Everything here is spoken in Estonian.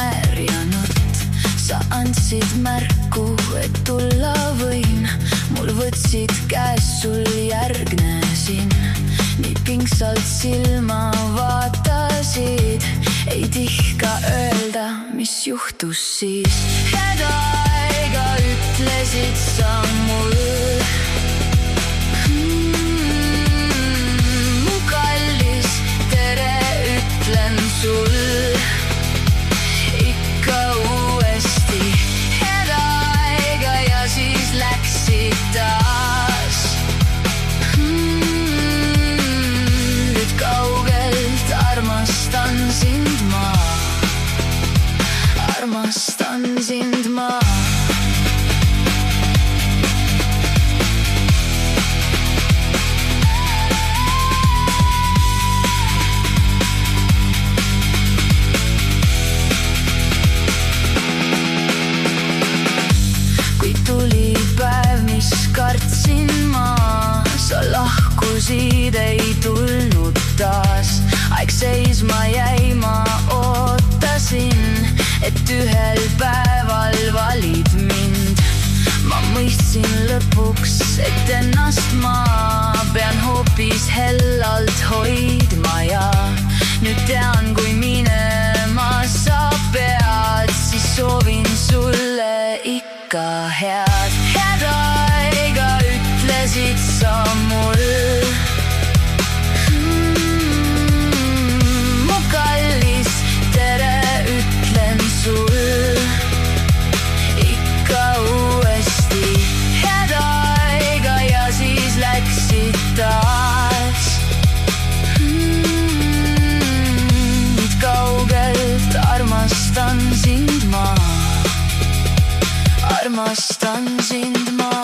naerjanud. Sa andsid märku, et tulla võin. Mul võtsid käes, sul järgnesin. Nii pingsalt silma vaatasid. Ei tihka öelda, mis juhtus siis. Seda aega ütlesid sa mul. Mu kallis, tere ütlen sul. Ikka uuesti seda aega ja siis läksid taas. Nüüd kaugelt armastan sind ma. Armastan sind ma. Tuli päev, mis kartsin ma. Sa lahkusid, ei tulnud taas. Aeg seisma jäi, ma ootasin, et ühel päeval valid mind. Ma mõistsin lõpuks, et ennast ma pean hoopis hellalt hoidma ja nüüd tean, kui minema sa pead, siis soovin sulle ikka head. Head aega ütlesid sa mul. Mu kallis, tere ütlen sul. Ikka uuesti head aega ja siis läksid taas. Nüüd kaugelt armastan sind ma. Armastan sind ma.